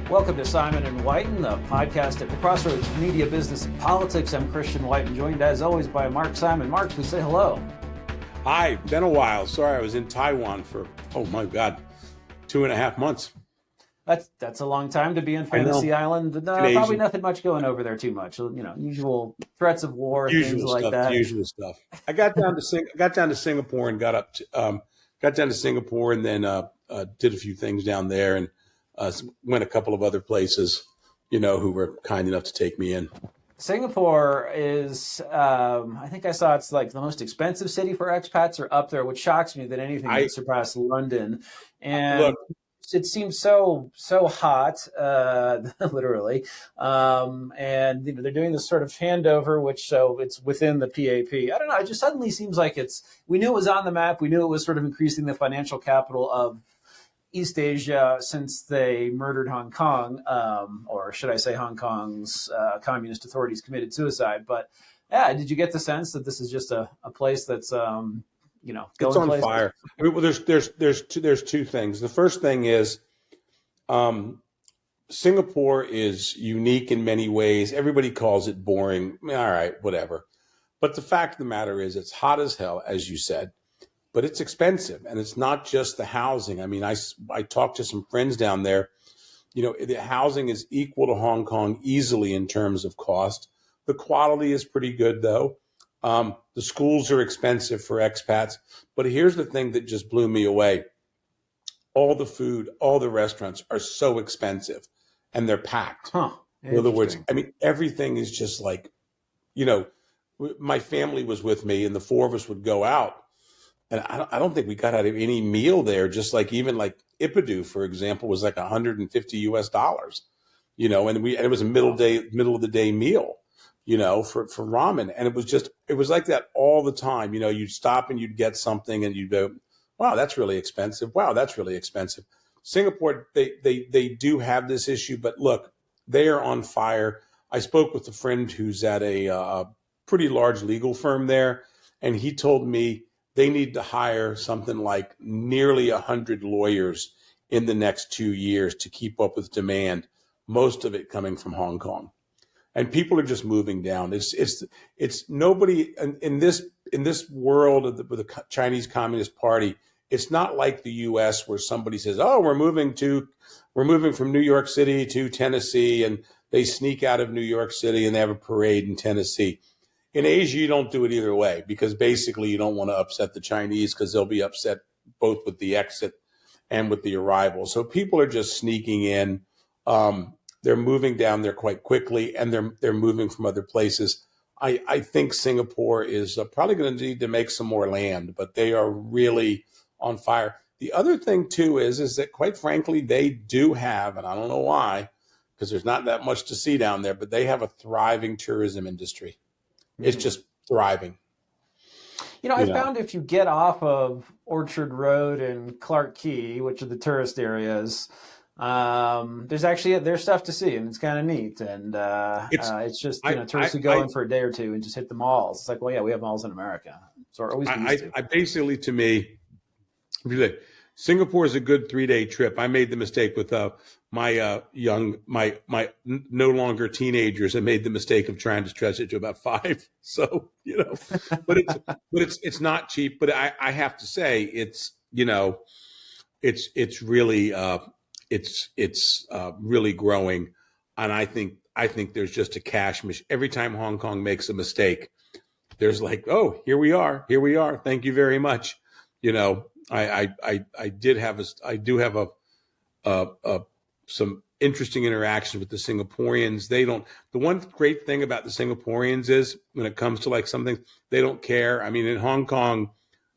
Welcome to Simon and Whiten, the podcast at the crossroads of media, business, and politics. I'm Christian Whiten, joined as always by Mark Simon. Mark, please say hello. Hi, been a while. Sorry, I was in Taiwan for, 2.5 months. That's a long time to be in Fantasy Island. Probably nothing much going over there too much. Usual threats of war, things like that. Usual stuff. I got down to Singapore and got down to Singapore and then did a few things down there and went a couple of other places, who were kind enough to take me in. Singapore is, I think I saw it's like the most expensive city for expats, or up there, which shocks me that anything would surpass London. And look, it seems so hot, literally. And they're doing this sort of handover, which it's within the PAP. I don't know. It just suddenly seems like we knew it was on the map. We knew it was sort of increasing the financial capital of East Asia since they murdered Hong Kong, or should I say Hong Kong's communist authorities committed suicide. But yeah, did you get the sense that this is just a place that's going it's on fire? I mean, well, there's two things. The first thing is Singapore is unique in many ways. Everybody calls it boring. All right, whatever. But the fact of the matter is it's hot as hell, as you said. But it's expensive, and it's not just the housing. I mean, I talked to some friends down there. The housing is equal to Hong Kong easily in terms of cost. The quality is pretty good, though. The schools are expensive for expats. But here's the thing that just blew me away. All the food, all the restaurants are so expensive, and they're packed. In other words, I mean, everything is just like, my family was with me, and the four of us would go out. And I don't think we got out of any meal there. Just like even like Ipadu, for example, was like $150 US, and it was a middle of the day meal, for ramen. And it was like that all the time. You'd stop and you'd get something and you'd go, wow, that's really expensive. Wow, that's really expensive. Singapore, they do have this issue, but look, they are on fire. I spoke with a friend who's at a pretty large legal firm there, and he told me they need to hire something like nearly 100 lawyers in the next 2 years to keep up with demand, most of it coming from Hong Kong. And people are just moving down. It's nobody in this world of the Chinese Communist Party. It's not like the U.S. where somebody says, "Oh, we're moving from New York City to Tennessee," and they sneak out of New York City and they have a parade in Tennessee. In Asia, you don't do it either way because basically you don't want to upset the Chinese because they'll be upset both with the exit and with the arrival. So people are just sneaking in. They're moving down there quite quickly, and they're moving from other places. I think Singapore is probably going to need to make some more land, but they are really on fire. The other thing, too, is that, quite frankly, they do have, and I don't know why, because there's not that much to see down there, but they have a thriving tourism industry. It's just thriving. I found if you get off of Orchard Road and Clark Quay, which are the tourist areas, there's stuff to see, and it's kind of neat. And it's just tourists who go in for a day or two and just hit the malls. It's like, well, yeah, we have malls in America, so always used to. I basically, to me, Singapore is a good 3-day trip. I made the mistake with my no longer teenagers. I made the mistake of trying to stretch it to about 5. So, but it's not cheap, but I have to say it's really really growing. And I think there's just a cash machine. Every time Hong Kong makes a mistake, there's like, oh, here we are. Thank you very much. I do have some interesting interactions with the Singaporeans. The one great thing about the Singaporeans is when it comes to like something, they don't care. I mean, in Hong Kong,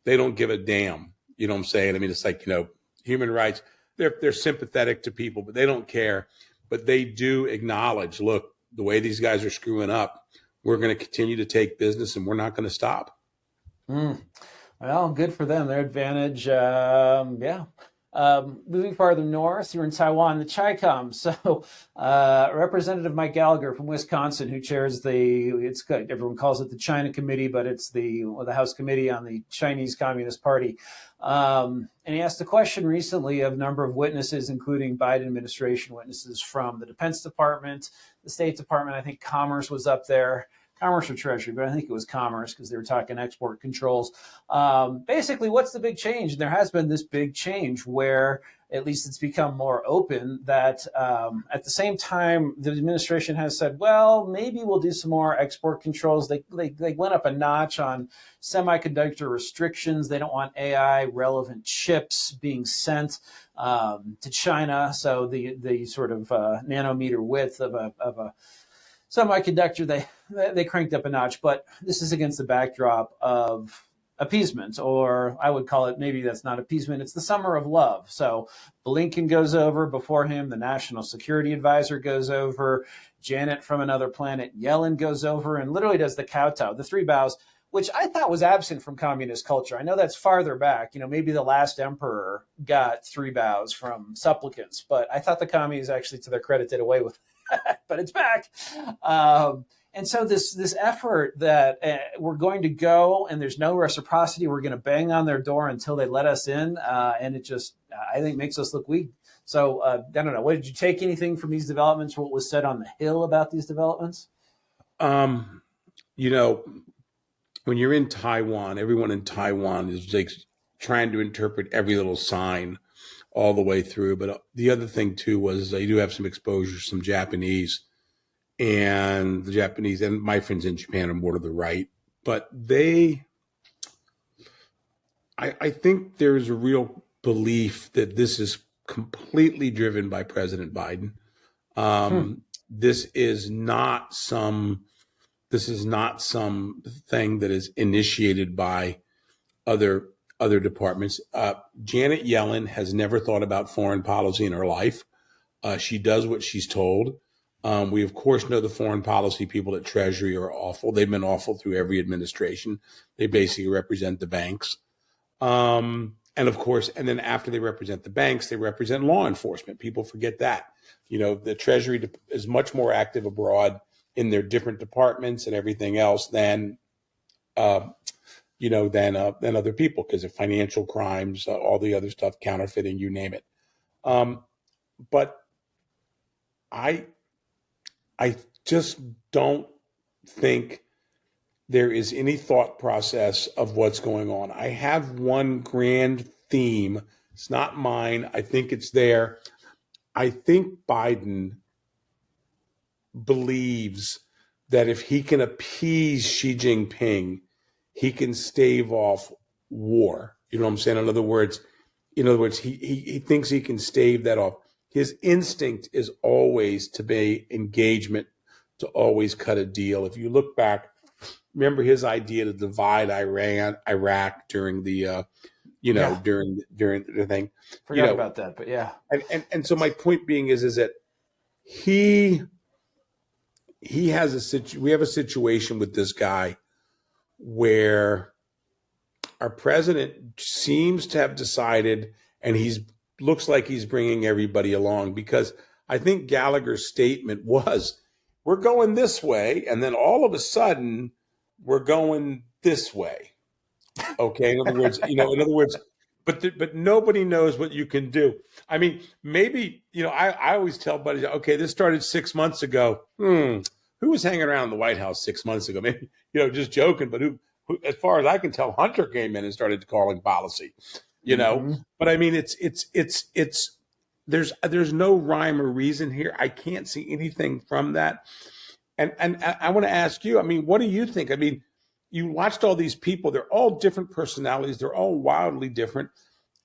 they don't give a damn. You know what I'm saying? I mean, it's like, human rights, they're sympathetic to people, but they don't care. But they do acknowledge, look, the way these guys are screwing up, we're going to continue to take business and we're not going to stop. Well, good for them. Their advantage. Yeah. Moving farther north, you're in Taiwan, the Chicom. So, Representative Mike Gallagher from Wisconsin, who chairs everyone calls it the China Committee, but it's the House Committee on the Chinese Communist Party. And he asked a question recently of a number of witnesses, including Biden administration witnesses from the Defense Department, the State Department. I think Commerce was up there. Commerce or Treasury, but I think it was Commerce because they were talking export controls. Basically, what's the big change? And there has been this big change where at least it's become more open that at the same time, the administration has said, well, maybe we'll do some more export controls. They went up a notch on semiconductor restrictions. They don't want AI relevant chips being sent to China. So the sort of nanometer width of a semiconductor, they cranked up a notch, but this is against the backdrop of appeasement, or I would call it, maybe that's not appeasement, it's the summer of love. So Blinken goes over, before him, the National Security Advisor goes over, Janet from another planet, Yellen goes over and literally does the kowtow, the three bows, which I thought was absent from communist culture. I know that's farther back. Maybe the last emperor got three bows from supplicants, but I thought the commies actually, to their credit, did away with but it's back. And so this effort that we're going to go and there's no reciprocity, we're going to bang on their door until they let us in. And it just, I think, makes us look weak. So I don't know. What did you take anything from these developments? What was said on the Hill about these developments? When you're in Taiwan, everyone in Taiwan is like trying to interpret every little sign all the way through. But the other thing too was I do have some exposure to some Japanese, and the Japanese and my friends in Japan are more to the right, but I think there's a real belief that this is completely driven by President Biden. This is not some thing that is initiated by other departments. Janet Yellen has never thought about foreign policy in her life. She does what she's told. We, of course, know the foreign policy people at Treasury are awful. They've been awful through every administration. They basically represent the banks. And of course, and then after they represent the banks, they represent law enforcement. People forget that. The Treasury is much more active abroad in their different departments and everything else than other people, because of financial crimes, all the other stuff, counterfeiting, you name it. But I just don't think there is any thought process of what's going on. I have one grand theme. It's not mine. I think it's there. I think Biden believes that if he can appease Xi Jinping, he can stave off war. You know what I'm saying? In other words, he thinks he can stave that off. His instinct is always to be engagement, to always cut a deal. If you look back, remember his idea to divide Iraq during the, during the thing. Forgot about that, but yeah. And so my point being is that he has we have a situation with this guy where our president seems to have decided, and looks like he's bringing everybody along, because I think Gallagher's statement was, we're going this way, and then all of a sudden we're going this way. Okay. In other words, but nobody knows what you can do. I mean, maybe, I always tell buddies, okay, this started 6 months ago. Who was hanging around the White House 6 months ago? Maybe, just joking, but who, as far as I can tell, Hunter came in and started calling policy, but I mean, there's no rhyme or reason here. I can't see anything from that. And I want to ask you, I mean, what do you think? I mean, you watched all these people, they're all different personalities. They're all wildly different.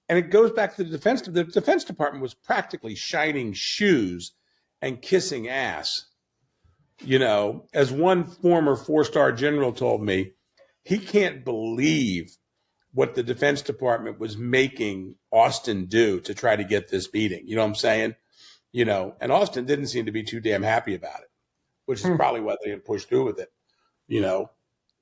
And it goes back to the Defense Department was practically shining shoes and kissing ass. As one former 4-star general told me, he can't believe what the Defense Department was making Austin do to try to get this meeting. You know what I'm saying? And Austin didn't seem to be too damn happy about it, which is probably why they didn't push through with it,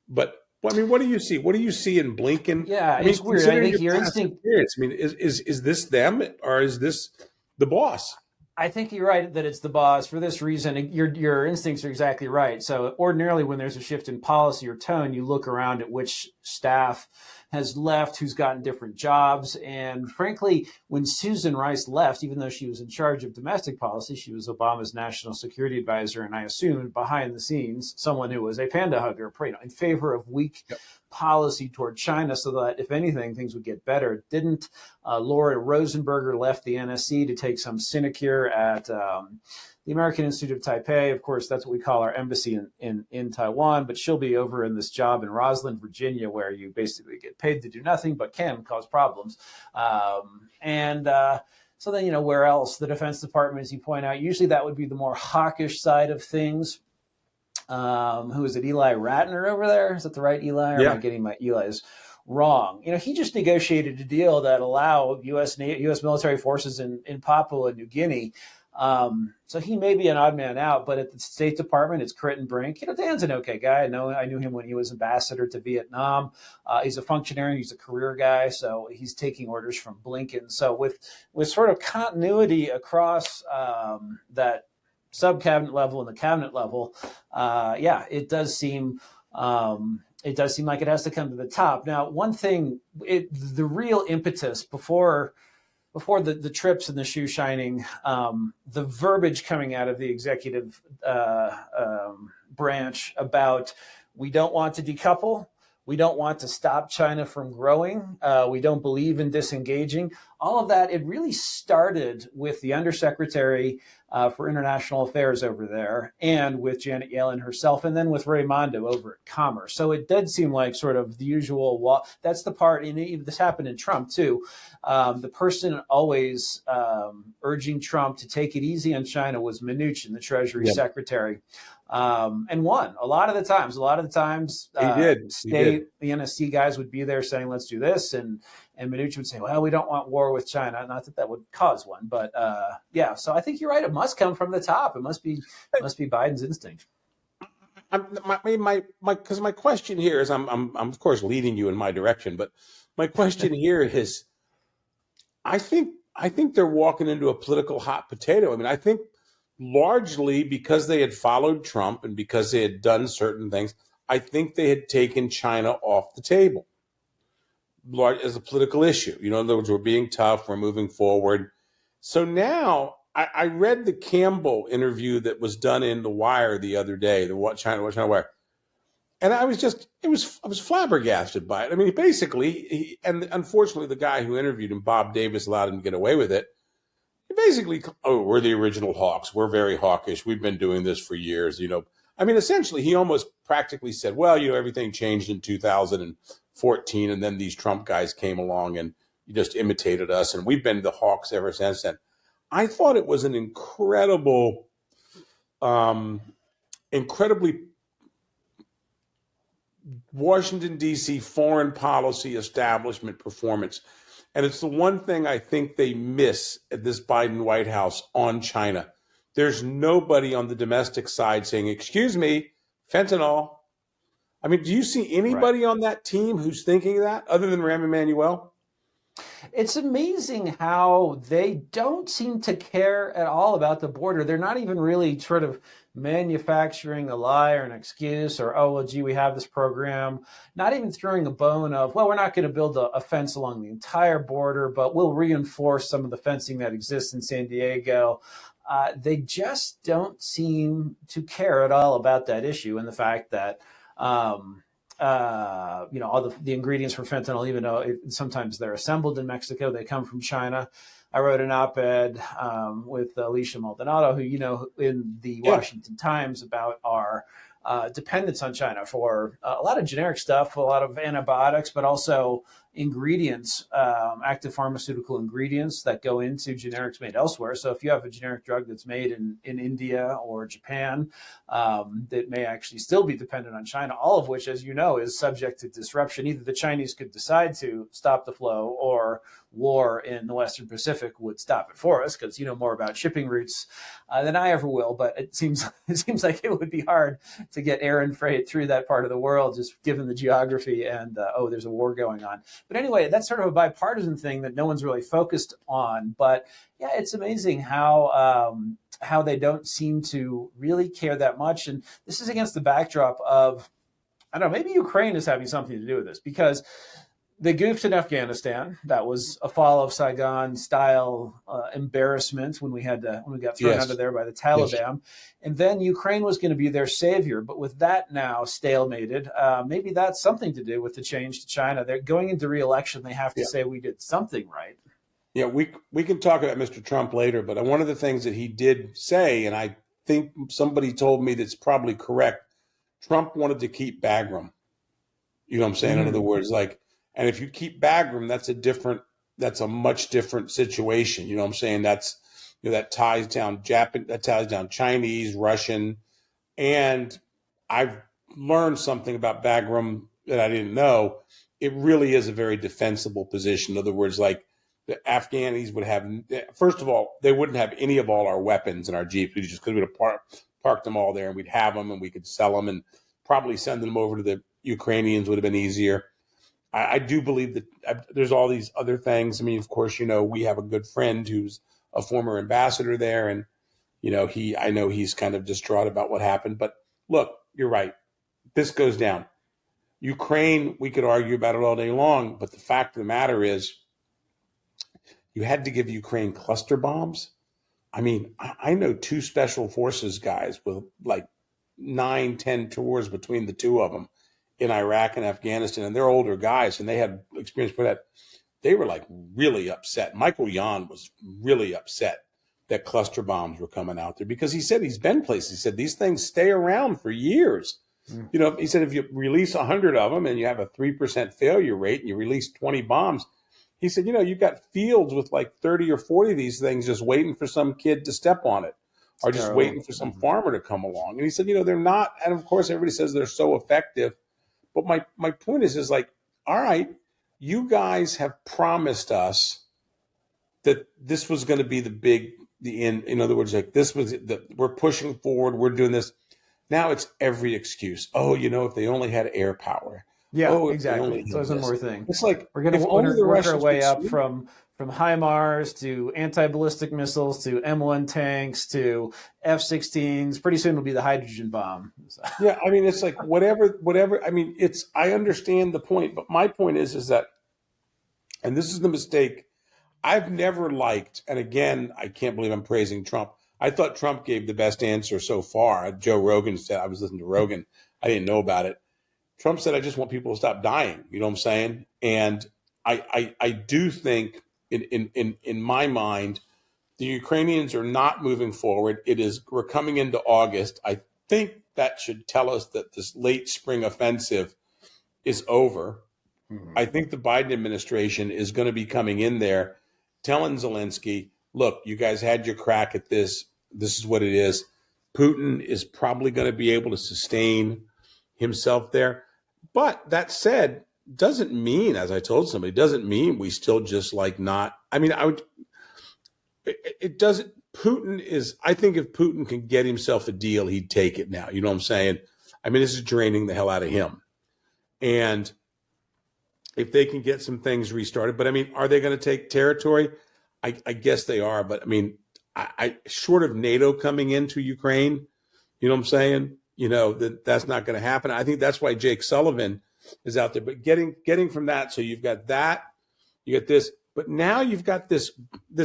But Well, I mean, what do you see? What do you see in Blinken? Yeah, I mean, it's weird. I considering think your your past instinct. experience, I mean, is this them or is this the boss? I think you're right that it's the boss for this reason. Your instincts are exactly right. So ordinarily, when there's a shift in policy or tone, you look around at which staff has left, who's gotten different jobs, and frankly, when Susan Rice left, even though she was in charge of domestic policy, she was Obama's national security advisor, and I assumed behind the scenes someone who was a panda hugger, in favor of weak policy toward China, so that if anything, things would get better. It didn't. Laura Rosenberger left the NSC to take some sinecure at the American Institute of Taipei. Of course, that's what we call our embassy in Taiwan, but she'll be over in this job in Roslyn, Virginia, where you basically get paid to do nothing but can cause problems. So then, where else? The Defense Department, as you point out, usually that would be the more hawkish side of things. Who is it? Eli Ratner over there? Is that the right Eli? Or am I getting my Eli's wrong? He just negotiated a deal that allowed U.S. military forces in Papua New Guinea. So he may be an odd man out, but at the State Department, it's Critton Brink. Dan's an okay guy. I knew him when he was ambassador to Vietnam. He's a functionary. He's a career guy. So he's taking orders from Blinken. So with sort of continuity across that sub-cabinet level and the cabinet level, it does seem like it has to come to the top. Now, one thing, the real impetus before the trips and the shoe shining, the verbiage coming out of the executive branch about we don't want to decouple, we don't want to stop China from growing, we don't believe in disengaging. All of that, it really started with the Undersecretary for International Affairs over there, and with Janet Yellen herself, and then with Raimondo over at Commerce. So it did seem like sort of the usual. That's the part, and this happened in Trump too. The person always urging Trump to take it easy on China was Mnuchin, the Treasury Secretary, and won a lot of the times. He did. The NSC guys would be there saying, "Let's do this," and Mnuchin would say, "Well, we don't want war with China." Not that would cause one, but So I think you're right. It must come from the top. It must be Biden's instinct. Because my question here is, I'm of course leading you in my direction, but my question here is, I think they're walking into a political hot potato. I mean, I think largely because they had followed Trump and because they had done certain things, I think they had taken China off the table as a political issue. In other words, we're being tough, we're moving forward. So now I read the Campbell interview that was done in The Wire the other day, the China Wire. And I was flabbergasted by it. I mean, basically, and unfortunately, the guy who interviewed him, Bob Davis, allowed him to get away with it. He basically, we're the original hawks. We're very hawkish. We've been doing this for years. I mean, essentially, he almost practically said, well, everything changed in 2014, and then these Trump guys came along and you just imitated us, and we've been the hawks ever since then. I thought it was an incredibly Washington, D.C. foreign policy establishment performance. And it's the one thing I think they miss at this Biden White House on China. There's nobody on the domestic side saying, excuse me, fentanyl. I mean, do you see anybody on that team who's thinking that other than Rahm Emanuel? It's amazing how they don't seem to care at all about the border. They're not even really sort of manufacturing a lie or an excuse or, oh, well, gee, we have this program. Not even throwing a bone of, well, we're not going to build a fence along the entire border, but we'll reinforce some of the fencing that exists in San Diego. They just don't seem to care at all about that issue and the fact that all the ingredients for fentanyl, even though sometimes they're assembled in Mexico, they come from China. I wrote an op-ed with Alicia Maldonado, who in the Washington Times, about our dependence on China for a lot of generic stuff, a lot of antibiotics, but also ingredients, active pharmaceutical ingredients that go into generics made elsewhere. So if you have a generic drug that's made in India or Japan, that may actually still be dependent on China, all of which, as you know, is subject to disruption. Either the Chinese could decide to stop the flow, or war in the Western Pacific would stop it for us, because you know more about shipping routes than I ever will. But it seems like it would be hard to get air and freight through that part of the world, just given the geography and there's a war going on. But anyway, that's sort of a bipartisan thing that no one's really focused on. But yeah, it's amazing how they don't seem to really care that much. And this is against the backdrop of, I don't know, maybe Ukraine is having something to do with this, because they goofed in Afghanistan. That was a fall of Saigon style embarrassment when we got thrown out of there by the Taliban. Yes. And then Ukraine was going to be their savior. But with that now stalemated, maybe that's something to do with the change to China. They're going into re-election. They have to say we did something right. Yeah, we can talk about Mr. Trump later, but one of the things that he did say, and I think somebody told me that's probably correct, Trump wanted to keep Bagram. You know what I'm saying? In other words, and if you keep Bagram, that's a much different situation. You know what I'm saying? That ties down Chinese, Russian, and I've learned something about Bagram that I didn't know. It really is a very defensible position. In other words, like the Afghanis would have, first of all, they wouldn't have any of all our weapons in our Jeeps, just because we'd have parked them all there, and we'd have them and we could sell them, and probably sending them over to the Ukrainians would have been easier. I do believe that there's all these other things. I mean, of course, we have a good friend who's a former ambassador there, and I know he's kind of distraught about what happened. But look, you're right. This goes down. Ukraine, we could argue about it all day long, but the fact of the matter is, you had to give Ukraine cluster bombs. I mean, I know two special forces guys with like 9-10 tours between the two of them in Iraq and Afghanistan, and they're older guys, and they had experience with that. They were like really upset. Michael Yon was really upset that cluster bombs were coming out there, because he said he's been places. He said these things stay around for years. He said if you release 100 of them and you have a 3% failure rate and you release 20 bombs, he said, you've got fields with like 30 or 40 of these things just waiting for some kid to step on it, or just waiting for some farmer to come along. And he said, they're not. And of course, everybody says they're so effective. But my point is like, all right, you guys have promised us that this was going to be the end. In other words, like this was we're pushing forward. We're doing this. Now it's every excuse. Oh, if they only had air power. Yeah, exactly. So there's one more thing. It's like we're going to work our way up from HIMARS to anti-ballistic missiles to M1 tanks to F-16s. Pretty soon it'll be the hydrogen bomb. So. Yeah, I mean, it's like whatever. I mean, I understand the point, but my point is that, and this is the mistake I've never liked, and again, I can't believe I'm praising Trump. I thought Trump gave the best answer so far. Joe Rogan said, I was listening to Rogan. I didn't know about it. Trump said, I just want people to stop dying. You know what I'm saying? And I do think in my mind, the Ukrainians are not moving forward. We're coming into August. I think that should tell us that this late spring offensive is over. Mm-hmm. I think the Biden administration is going to be coming in there telling Zelensky, look, you guys had your crack at this. This is what it is. Putin is probably going to be able to sustain himself there. But that said, doesn't mean, as I told somebody, doesn't mean we still just like not. I mean, it doesn't. Putin is, I think if Putin can get himself a deal, he'd take it now. You know what I'm saying? I mean, this is draining the hell out of him. And if they can get some things restarted, but I mean, are they going to take territory? I guess they are. But I mean, I short of NATO coming into Ukraine, you know what I'm saying? That's not going to happen. I think that's why Jake Sullivan is out there. But getting from that, so you've got that, you get this, but now you've got this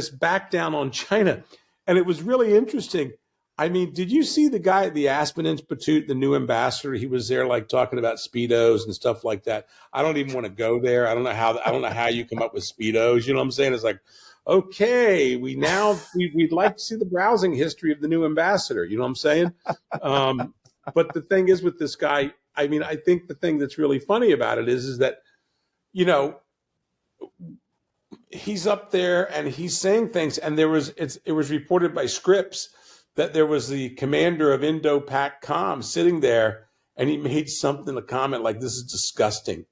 back down on China. And it was really interesting. I mean, did you see the guy at the Aspen Institute, the new ambassador? He was there like talking about Speedos and stuff like that. I don't even want to go there. I don't know how you come up with Speedos. You know what I'm saying? It's like, okay, we'd like to see the browsing history of the new ambassador. You know what I'm saying? But the thing is with this guy, I mean, I think the thing that's really funny about it is that, he's up there and he's saying things, and it was reported by Scripps that there was the commander of Indo-Pac sitting there, and he made a comment like, "This is disgusting."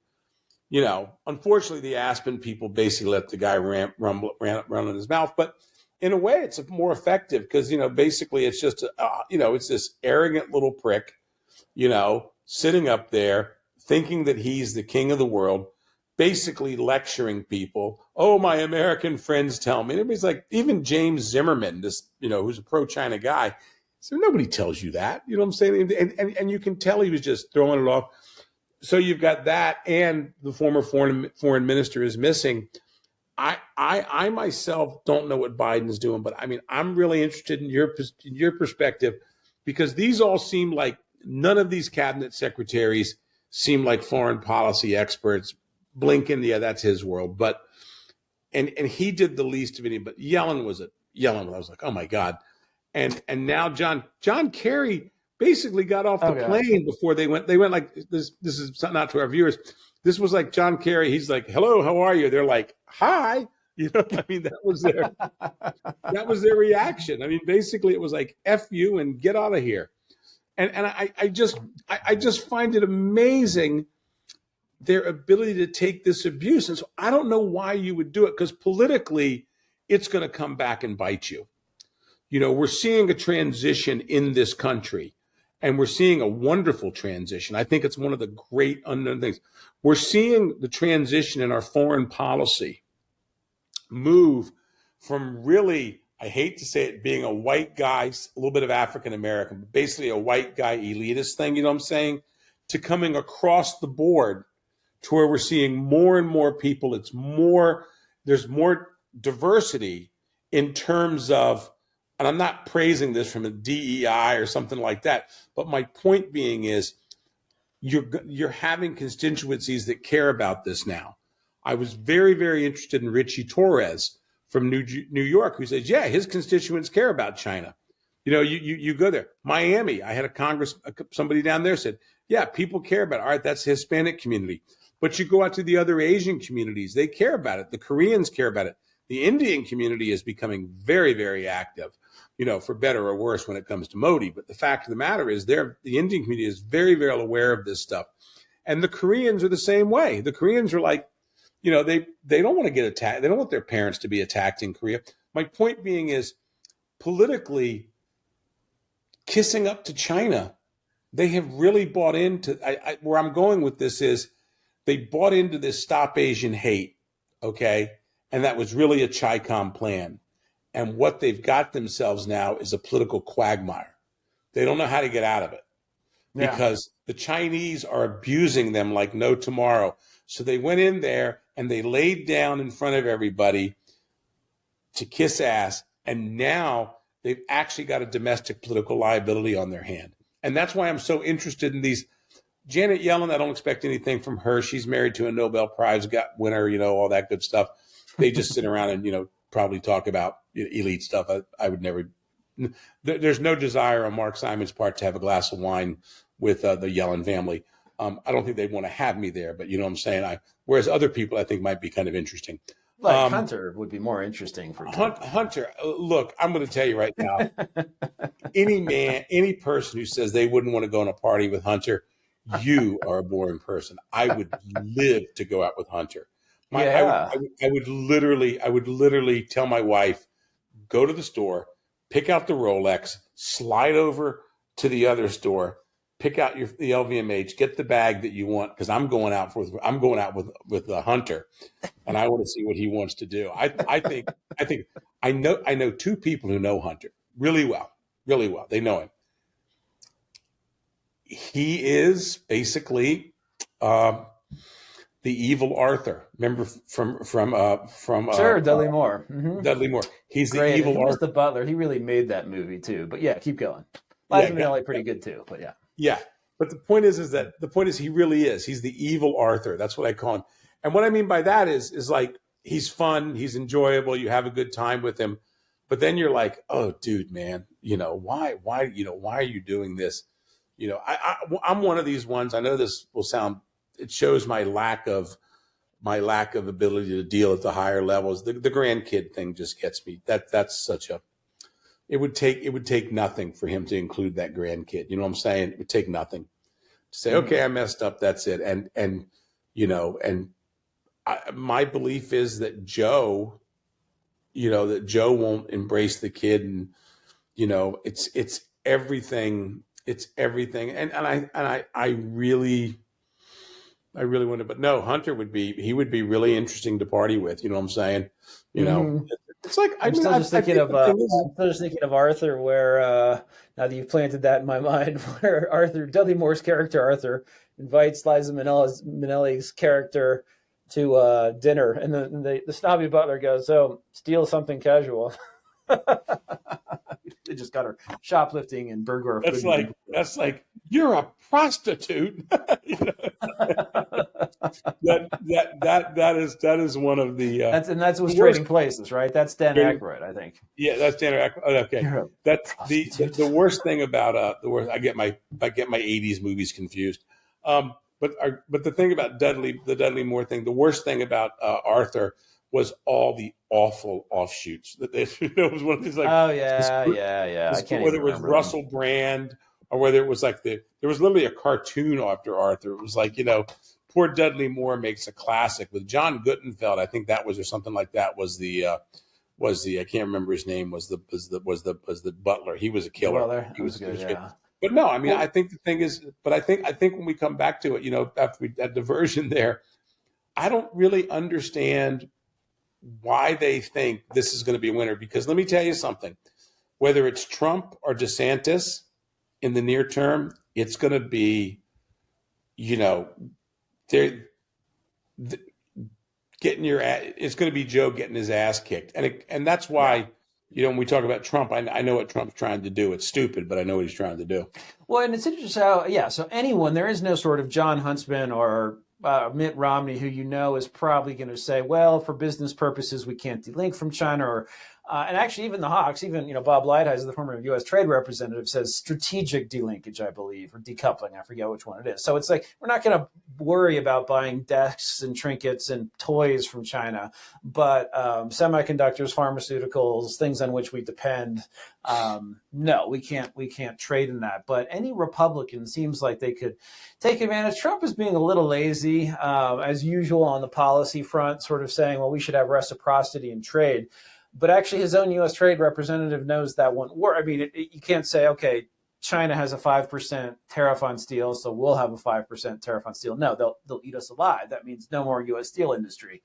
Unfortunately, the Aspen people basically let the guy run in his mouth. But in a way, it's more effective because, basically it's just, it's this arrogant little prick, sitting up there thinking that he's the king of the world, basically lecturing people. Oh, my American friends tell me. And everybody's like, even James Zimmerman, this, who's a pro-China guy. So nobody tells you that. You know what I'm saying? And you can tell he was just throwing it off. So you've got that, and the former foreign minister is missing. I myself don't know what Biden's doing, but I mean, I'm really interested in your perspective, because these all seem like, none of these cabinet secretaries seem like foreign policy experts. Blinken, yeah, that's his world, but and he did the least of any. But Yellen, I was like, oh my God, and now John Kerry basically got off the plane before they went like this. This is not to our viewers. This was like John Kerry. He's like, hello, how are you? They're like, hi. I mean, that was their reaction. I mean, basically it was like, F you and get out of here. And I just find it amazing, their ability to take this abuse. And so I don't know why you would do it, because politically it's going to come back and bite you. We're seeing a transition in this country. And we're seeing a wonderful transition. I think it's one of the great unknown things. We're seeing the transition in our foreign policy move from, really, I hate to say it, being a white guy, a little bit of African American, but basically a white guy elitist thing, you know what I'm saying, to coming across the board to where we're seeing more and more people. There's more diversity in terms of, and I'm not praising this from a DEI or something like that, but my point being is you're having constituencies that care about this now. I was very, very interested in Richie Torres from New York, who says, yeah, his constituents care about China. You go there. Miami, I had somebody down there said, yeah, people care about it. All right, that's the Hispanic community. But you go out to the other Asian communities, they care about it. The Koreans care about it. The Indian community is becoming very, very active, for better or worse when it comes to Modi. But the fact of the matter is the Indian community is very, very aware of this stuff. And the Koreans are the same way. The Koreans are like, they don't want to get attacked. They don't want their parents to be attacked in Korea. My point being is, politically, kissing up to China, they have really bought into, where I'm going with this is, they bought into this Stop Asian Hate, okay? And that was really a Chicom plan. And what they've got themselves now is a political quagmire. They don't know how to get out of it, because the Chinese are abusing them like no tomorrow. So they went in there and they laid down in front of everybody to kiss ass. And now they've actually got a domestic political liability on their hand. And that's why I'm so interested in these. Janet Yellen, I don't expect anything from her. She's married to a Nobel Prize winner, all that good stuff. They just sit around and, probably talk about elite stuff. I would never. There's no desire on Mark Simon's part to have a glass of wine with the Yellen family. I don't think they'd want to have me there, but you know what I'm saying? Whereas other people I think might be kind of interesting. Like Hunter would be more interesting for Hunter. Look, I'm going to tell you right now, any person who says they wouldn't want to go on a party with Hunter, you are a boring person. I would live to go out with Hunter. I would literally tell my wife, go to the store, pick out the Rolex, slide over to the other store, pick out the LVMH, get the bag that you want, because I'm going out with the Hunter, and I want to see what he wants to do. I know two people who know Hunter really well. They know him. He is basically the evil Arthur. Remember from sure, Dudley Moore. Mm-hmm. Dudley Moore. He's great. The evil He Arthur. Was the butler. He really made that movie too. But yeah, keep going. Liza Minnelli pretty good too. But yeah. Yeah. But the point is he really is. He's the evil Arthur. That's what I call him. And what I mean by that is like, he's fun, he's enjoyable, you have a good time with him. But then you're like, oh, dude, man, why are you doing this? I'm one of these ones. I know this will sound, it shows my lack of my lack of ability to deal at the higher levels. The grandkid thing just gets me. That's such a. It would take nothing for him to include that grandkid. You know what I'm saying? It would take nothing to say, okay, I messed up. That's it. And my belief is that Joe won't embrace the kid, and it's everything. It's everything. And I really wonder, but no, Hunter would be really interesting to party with. You know what I'm saying? It's like I'm still just thinking of Arthur, where now that you've planted that in my mind, where Dudley Moore's character Arthur invites Liza Minnelli's character to dinner, and the snobby butler goes, "So steal something casual." They just got her shoplifting and burglar. That's like you're a prostitute. That is one of the that's what's Trading Places, right? That's Dan Aykroyd, I think. Yeah, that's Dan Aykroyd. Okay, that's the worst thing about the worst. I get my '80s movies confused. But the thing about the Dudley Moore thing, the worst thing about Arthur was all the awful offshoots. That it was one of these like, oh yeah. I can't whether it was Russell Brand or whether it was like there was literally a cartoon after Arthur. It was like, poor Dudley Moore makes a classic with John Guttenfeld. I think that was, or something like that, was the I can't remember his name, was the butler. He was a killer. He was good. Yeah. But no, I mean, I think the thing is, but I think when we come back to it, after that diversion there, I don't really understand why they think this is going to be a winner. Because let me tell you something, whether it's Trump or DeSantis in the near term, it's going to be, it's going to be Joe getting his ass kicked. And that's why, when we talk about Trump, I know what Trump's trying to do. It's stupid, but I know what he's trying to do. Well, and it's interesting how, so there is no sort of John Huntsman or Mitt Romney who is probably going to say, well, for business purposes, we can't delink from China, or and actually even the Hawks, even Bob Lighthizer, the former U.S. trade representative, says strategic delinkage, I believe, or decoupling. I forget which one it is. So it's like we're not going to worry about buying desks and trinkets and toys from China, but semiconductors, pharmaceuticals, things on which we depend, no, we can't trade in that. But any Republican seems like they could take advantage. Trump is being a little lazy, as usual, on the policy front, sort of saying, well, we should have reciprocity in trade. But actually, his own U.S. trade representative knows that won't work. I mean, you can't say, okay, China has a 5% tariff on steel, so we'll have a 5% tariff on steel. No, they'll eat us alive. That means no more U.S. steel industry.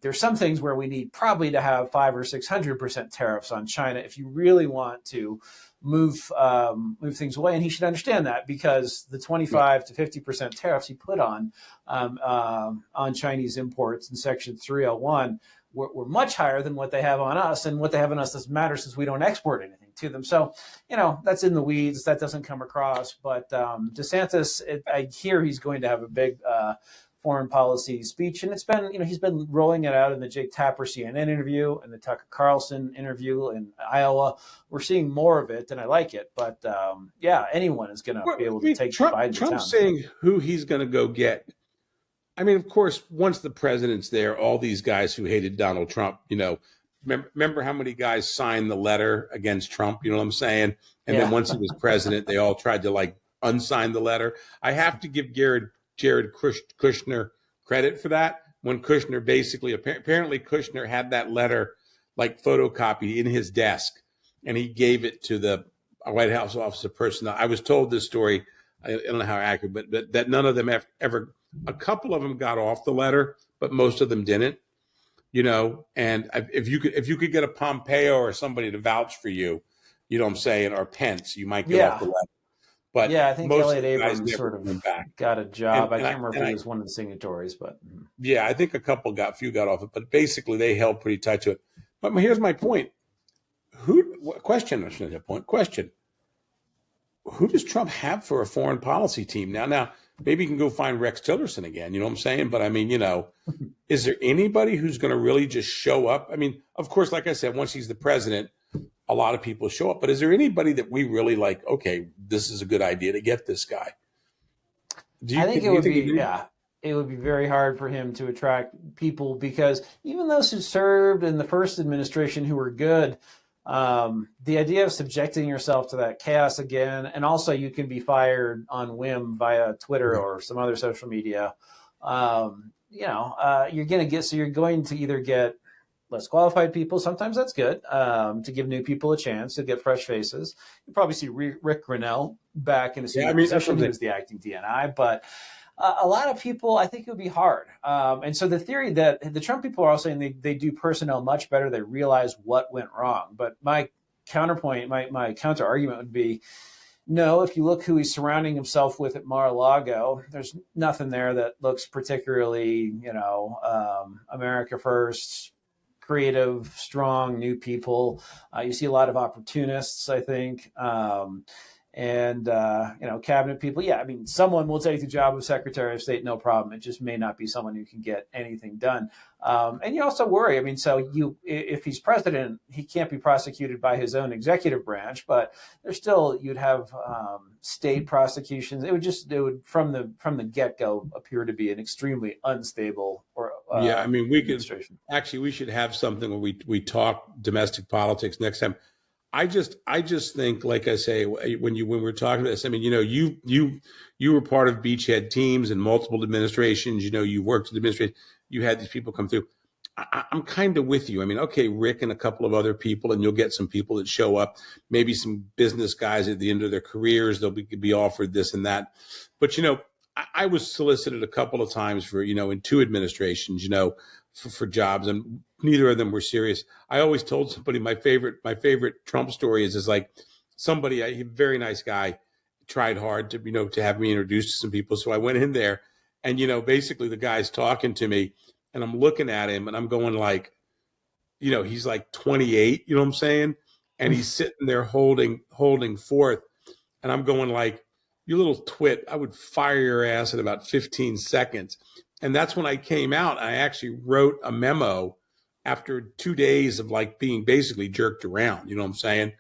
There's some things where we need probably to have 500 or 600% tariffs on China if you really want to move things away. And he should understand that, because the 25 to 50% tariffs he put on Chinese imports in Section 301 were much higher than what they have on us, and what they have on us doesn't matter since we don't export anything to them. So, that's in the weeds. That doesn't come across. But DeSantis, I hear he's going to have a big foreign policy speech, and it's been, he's been rolling it out in the Jake Tapper CNN interview and the Tucker Carlson interview in Iowa. We're seeing more of it, and I like it. But anyone is going to be able to take Biden to town. Trump's saying who he's going to go get. I mean, of course, once the president's there, all these guys who hated Donald Trump, remember how many guys signed the letter against Trump? You know what I'm saying? And then once he was president, they all tried to unsign the letter. I have to give Jared Kushner credit for that. When Kushner apparently Kushner had that letter photocopied in his desk, and he gave it to the White House office of personnel. I was told this story. I don't know how accurate, but that none of them ever. A couple of them got off the letter, but most of them didn't. And if you could get a Pompeo or somebody to vouch for you, you know what I'm saying, or Pence, you might get off the letter. But I think Elliot Abrams sort of got a job. I can't remember if he was one of the signatories, but I think a few got off it, but basically they held pretty tight to it. But here's my point. Question. Who does Trump have for a foreign policy team now? Maybe you can go find Rex Tillerson again. You know what I'm saying? But I mean, is there anybody who's going to really just show up? I mean, of course, like I said, once he's the president, a lot of people show up. But is there anybody that we really okay, this is a good idea to get this guy? I think it would be, it would be very hard for him to attract people, because even those who served in the first administration who were good, the idea of subjecting yourself to that chaos again, and also you can be fired on whim via Twitter or some other social media. You're going to either get less qualified people. Sometimes that's good, to give new people a chance to get fresh faces. You probably see Rick Grinnell back in a senior position. He was the acting DNI, but a lot of people, I think it would be hard. And so the theory that the Trump people are all saying they do personnel much better, they realize what went wrong. But my counterpoint, my counter argument would be, no, if you look who he's surrounding himself with at Mar-a-Lago, there's nothing there that looks particularly, America first, creative, strong, new people. You see a lot of opportunists, I think. And cabinet people. Yeah, I mean, someone will take the job of Secretary of State, no problem. It just may not be someone who can get anything done. And you also worry. I mean, if he's president, he can't be prosecuted by his own executive branch, but there's still, you'd have state prosecutions. It would from the get-go appear to be an extremely unstable we should have something where we talk domestic politics next time. I just think, like I say, when we're talking about this, I mean, you were part of beachhead teams and multiple administrations. You worked in administration. You had these people come through. I'm kind of with you. I mean, okay, Rick and a couple of other people, and you'll get some people that show up, maybe some business guys at the end of their careers. They'll be offered this and that. But, I was solicited a couple of times for, in two administrations, for jobs, and neither of them were serious. I always told somebody my favorite Trump story is like somebody, a very nice guy, tried hard to have me introduced to some people. So I went in there, and basically the guy's talking to me, and I'm looking at him, and I'm going like, he's like 28, you know what I'm saying? And he's sitting there holding forth, and I'm going like, you little twit, I would fire your ass in about 15 seconds. And that's when I came out. I actually wrote a memo after 2 days of like being basically jerked around. You know what I'm saying?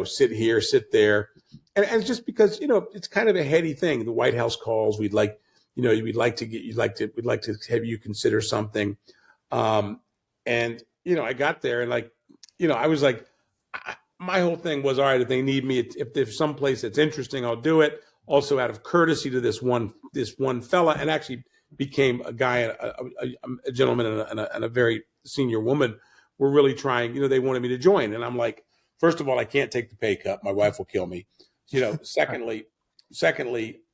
Sit here, sit there. And it's just because, it's kind of a heady thing. The White House calls, we'd like to have you consider something. And I got there, and I was like, my whole thing was, all right, if they need me, if there's some place that's interesting, I'll do it. Also, out of courtesy to this one fella, and actually became a guy, a gentleman, and a very senior woman were really trying. They wanted me to join, and I'm like, first of all, I can't take the pay cut. My wife will kill me. Secondly,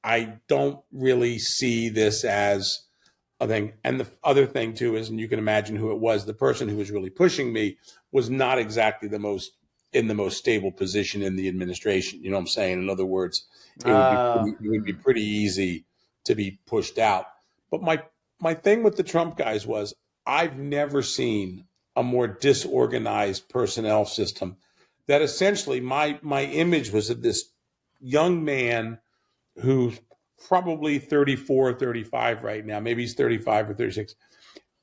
I don't really see this as a thing. And the other thing too is, and you can imagine who it was, the person who was really pushing me was not exactly the most stable position in the administration. You know what I'm saying? In other words, it would be pretty easy to be pushed out. But my thing with the Trump guys was, I've never seen a more disorganized personnel system. That essentially my image was of this young man who's probably 34 or 35 right now. Maybe he's 35 or 36.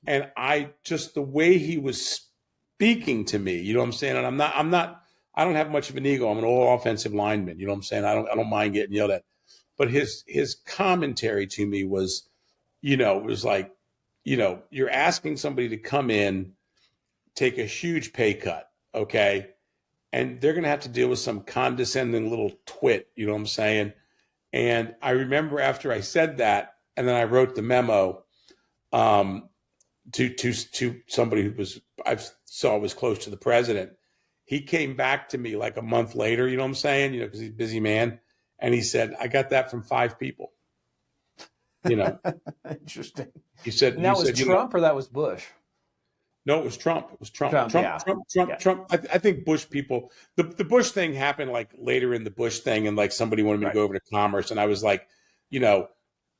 And the way he was speaking to me, you know what I'm saying? And I don't have much of an ego. I'm an all offensive lineman. You know what I'm saying? I don't mind getting yelled at. But his commentary to me was, it was like, you're asking somebody to come in, take a huge pay cut, okay? And they're going to have to deal with some condescending little twit, you know what I'm saying? And I remember after I said that, and then I wrote the memo to somebody who I saw was close to the president. He came back to me like a month later, you know what I'm saying? Because he's a busy man. And he said, I got that from 5 people. Interesting. He said, and that was Trump or that was Bush? No, it was Trump. It was Trump. I think Bush people, the Bush thing happened like later in the Bush thing, and like somebody wanted me to go over to commerce, and I was like, the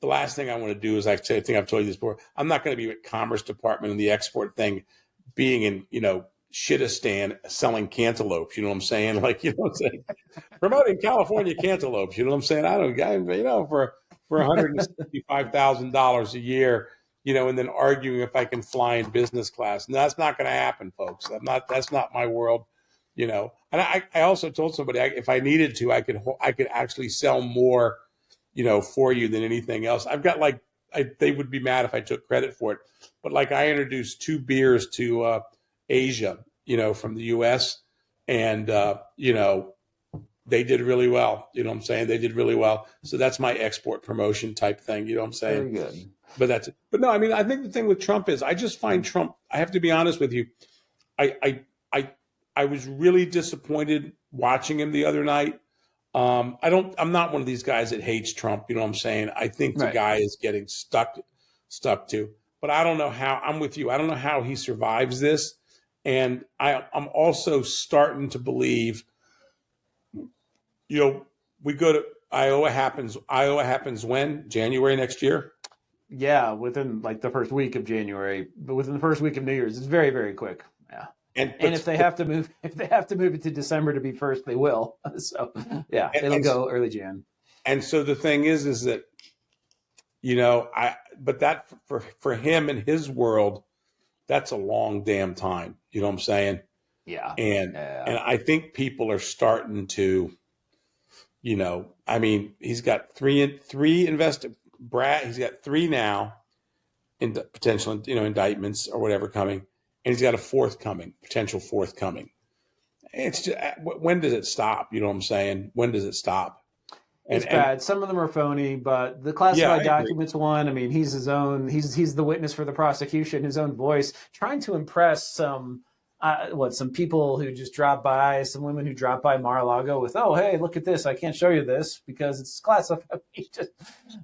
last thing I want to do is, I think I've told you this before, I'm not going to be with Commerce Department and the export thing, being in, Shitistan selling cantaloupes, you know what I'm saying? Like, you know what I'm saying? Promoting California cantaloupes, you know what I'm saying? For $165,000 a year, and then arguing if I can fly in business class. And that's not going to happen, folks. That's not my world, And I also told somebody, if I needed to, I could actually sell more, for you than anything else. I've got like they would be mad if I took credit for it. But like I introduced 2 beers to Asia, from the U.S. and they did really well. You know what I'm saying? They did really well. So that's my export promotion type thing. You know what I'm saying? Very good. But that's it. But no, I mean, I think the thing with Trump is I just find Trump. I have to be honest with you. I was really disappointed watching him the other night. I'm not one of these guys that hates Trump. You know what I'm saying? I think the guy is getting stuck to. But I don't know how. I'm with you. I don't know how he survives this. And I'm also starting to believe. We go to Iowa. Happens when? January next year? Yeah, within like the first week of January, but within the first week of New Year's, it's very, very quick. Yeah. And if they have to move it to December to be first, they will. So yeah, it'll go early Jan. And so the thing is that, but that for him and his world, that's a long damn time. You know what I'm saying? Yeah. And I think people are starting to, I mean, he's got three invested. Brad, he's got 3 now in potential, indictments or whatever coming. And he's got a potential fourth coming. It's just, when does it stop? You know what I'm saying? When does it stop? It's bad. Some of them are phony, but the classified documents one, I mean, he's the witness for the prosecution, his own voice, trying to impress some people who just drop by, some women who drop by Mar-a-Lago with, oh, hey, look at this. I can't show you this because it's classified. Just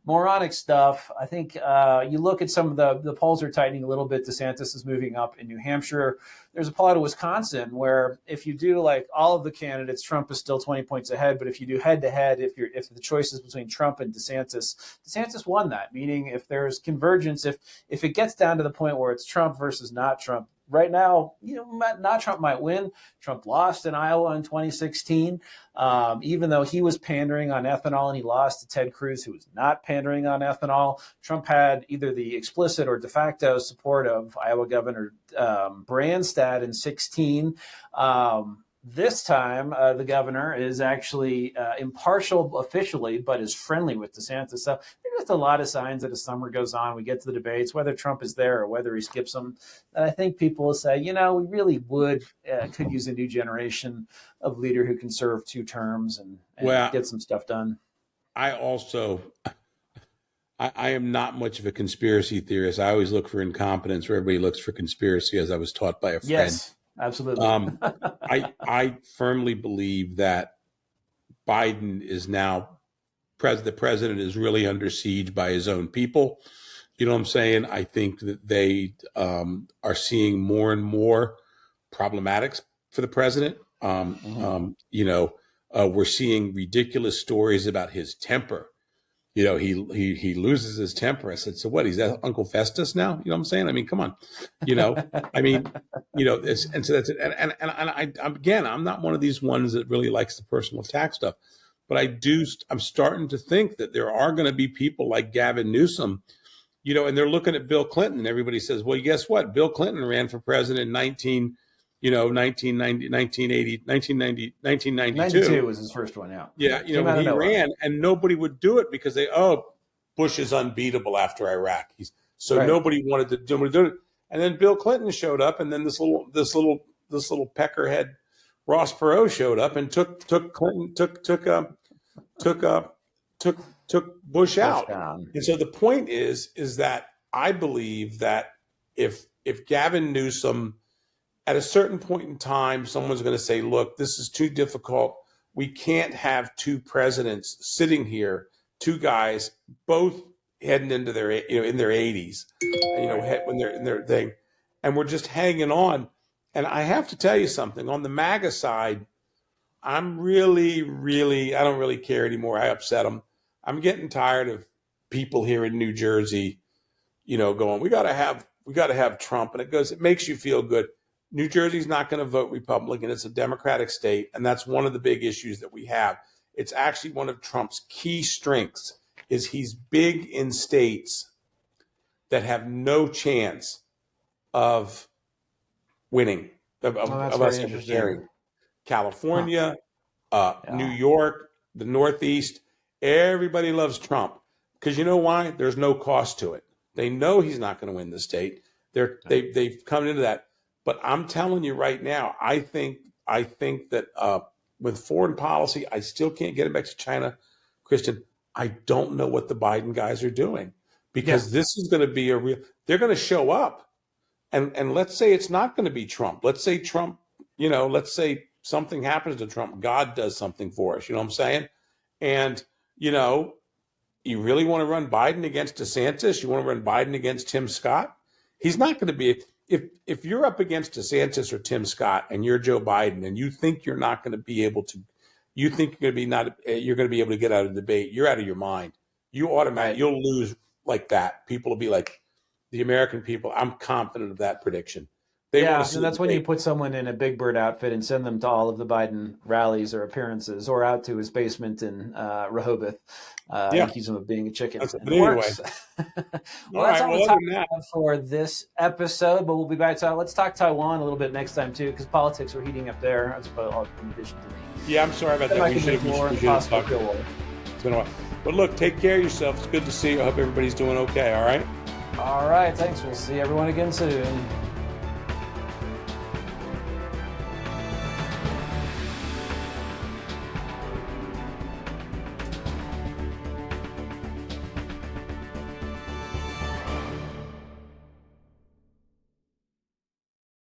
moronic stuff. I think you look at some of the polls are tightening a little bit. DeSantis is moving up in New Hampshire. There's a poll out of Wisconsin where if you do like all of the candidates, Trump is still 20 points ahead. But if you do head to head, if the choice is between Trump and DeSantis won that. Meaning if there's convergence, if it gets down to the point where it's Trump versus not Trump, right now, not Trump might win. Trump lost in Iowa in 2016, even though he was pandering on ethanol and he lost to Ted Cruz, who was not pandering on ethanol. Trump had either the explicit or de facto support of Iowa Governor Branstad in 16. This time, the governor is actually impartial officially, but is friendly with DeSantis. So there's just a lot of signs that as summer goes on, we get to the debates, whether Trump is there or whether he skips them. And I think people will say, we really could use a new generation of leader who can serve 2 terms and get some stuff done. I am not much of a conspiracy theorist. I always look for incompetence where everybody looks for conspiracy, as I was taught by a friend. Yes. Absolutely. I firmly believe that Biden is now the president is really under siege by his own people. You know what I'm saying? I think that they are seeing more and more problematics for the president. We're seeing ridiculous stories about his temper. He loses his temper. I said, so what? He's that Uncle Festus now? You know what I'm saying? I mean, come on. And so that's it. And I'm not one of these ones that really likes the personal attack stuff, but I'm starting to think that there are going to be people like Gavin Newsom, and they're looking at Bill Clinton and everybody says, well, guess what? Bill Clinton ran for president in 1992 was his first one. When he ran, and nobody would do it because Bush is unbeatable after Iraq. Nobody wanted to do it. And then Bill Clinton showed up, and then this little peckerhead Ross Perot showed up and took Bush out. And so the point is that I believe that if Gavin Newsom, at a certain point in time, someone's going to say, look, this is too difficult. We can't have 2 presidents sitting here, 2 guys, both heading into their, in their 80s, when they're in their thing. And we're just hanging on. And I have to tell you something. On the MAGA side, I'm really, really, I don't really care anymore. I upset them. I'm getting tired of people here in New Jersey, going, we got to have Trump. And it makes you feel good. New Jersey's not going to vote Republican. It's a Democratic state. And that's one of the big issues that we have. It's actually one of Trump's key strengths is he's big in states that have no chance of winning, of us ever caring. California, New York, the Northeast, everybody loves Trump. Because you know why? There's no cost to it. They know he's not going to win the state. They've come into that. But I'm telling you right now, I think that with foreign policy, I still can't get it back to China, Christian. I don't know what the Biden guys are doing, because this is going to be a real. They're going to show up, and let's say it's not going to be Trump. Let's say Trump. Let's say something happens to Trump. God does something for us. You know what I'm saying? And you really want to run Biden against DeSantis? You want to run Biden against Tim Scott? He's not going to be. If you're up against DeSantis or Tim Scott and you're Joe Biden and you think you're not going to be able to, you think you're going to be able to get out of the debate, you're out of your mind. You'll lose like that. People will be like, the American people. I'm confident of that prediction. And that's when you put someone in a Big Bird outfit and send them to all of the Biden rallies or appearances, or out to his basement in Rehoboth. Accuse him of being a chicken. Anyway. Well, that's all the time we have for this episode, but we'll be back to let's talk Taiwan a little bit next time too, because politics are heating up there. That's about in addition to me. Yeah, I'm sorry about that. We should have talked. It's been a while. But look, take care of yourself. It's good to see you. I hope everybody's doing okay. All right. All right. Thanks. We'll see everyone again soon.